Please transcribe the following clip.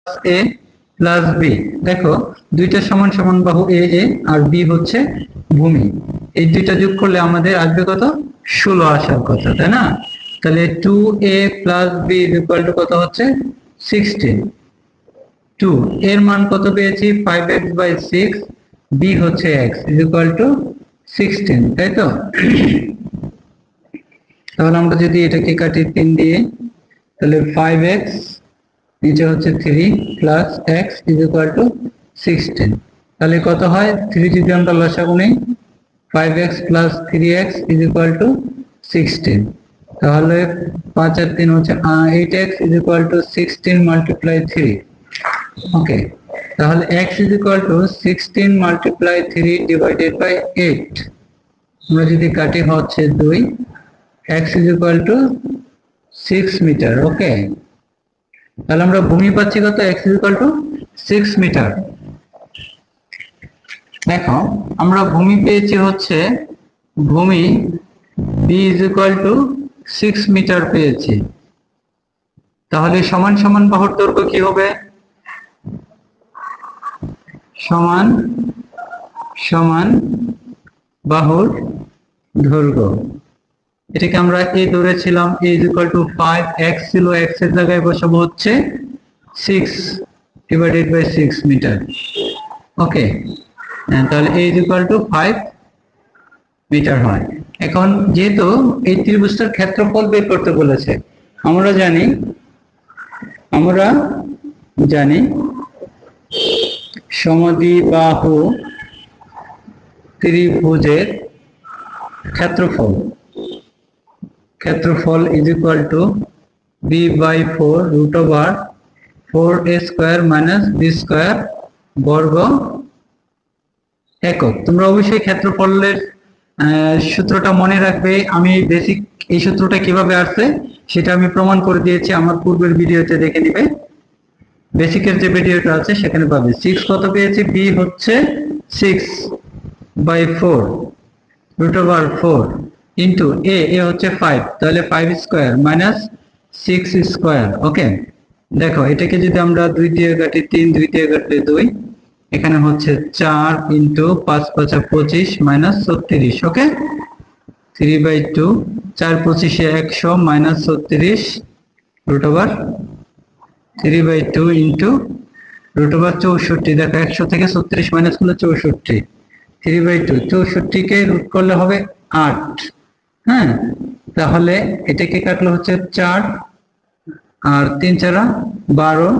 এ plus B. দেখো দুইটা সমান সমান বাহু এ এ আর বি হচ্ছে ভূমি, এই দুইটা যোগ করলে আমাদের আসবে কত? 16 আসার কথা, তাই না? তাহলে 2a plus B equal to কত হচ্ছে? 16। 2 এর মান কত পেয়েছি? 5x/6, বি হচ্ছে x ইকুয়াল টু 16, তাই তো? তাহলে আমরা যদি এটাকে কাটি 3 দিয়ে, তাহলে 5x নিচে হচ্ছে 3 প্লাস x ইকুয়াল টু 16। তাহলে কত হয়? 3 যদি আমরা লসাগু নেই, 5x plus 3x equal to 16। তাহলে 5 আর 3 হচ্ছে 8x equal to 16 multiply 3। Okay, তাহলে x equal to 16 multiply 3 divided by 8। আমরা যদি কাটি হচ্ছে 2, x equal to 6 metre. Okay, তাহলে আমরা ভূমি পাচ্ছি কত? x equal to 6 metre. দেখো আমরা ভূমি পেয়েছি হচ্ছে, ভূমি b ইকুয়াল টু 6 মিটার পেয়েছি। তাহলে সমান সমান বাহুর দৈর্ঘ্য কি হবে? সমান সমান বাহুর দৈর্ঘ্য, এটাকে আমরা a ধরেছিলাম, a ইকুয়াল টু 5, x ছিল, x এর জায়গায় বসাবো হচ্ছে 6 ডিভাইডেড বাই 6 মিটার। ওকে, তাহলে a ইকুয়াল টু 5 মিটার হয়। এখন যেহেতু এই ত্রিভুজটার ক্ষেত্রফল বের করতে বলেছে, আমরা জানি সমদ্বিবাহু ত্রিভুজের ক্ষেত্রফল is equal to b/4 root over 4a square minus b square বর্গ একক। তোমরা অবশ্যই ক্ষেত্রফলের সূত্রটা মনে রাখবে। আমি বেসিক এই সূত্রটা কিভাবে আসছে সেটা আমি প্রমাণ করে দিয়েছি, আমার পূর্বের ভিডিওতে দেখে নিবে। বেসিকের যে ভিডিওটা আছে সেখানে পাবে। 6 কত পেয়েছি? b হচ্ছে 6/4 রুট ওভার 4 ইন্টু a হচ্ছে 5, তাহলে 5 স্কয়ার মাইনাস 6 স্কয়ার। ওকে, দেখো এটাকে যদি আমরা 2 দিয়ে কাটি 3, 2 দিয়ে কাটলে 2, এখানে হচ্ছে 4 into 5 5 25 minus 36। Okay, 3/2, 4 25 100 minus 36 root over 3/2 into root over 64। দেখো 100 থেকে 36 মাইনাস করলে 64, 3/2, 64 কে রুট করলে হবে 8। হ্যাঁ, তাহলে এটাকে কাটলে হচ্ছে 4 আর 3 4 12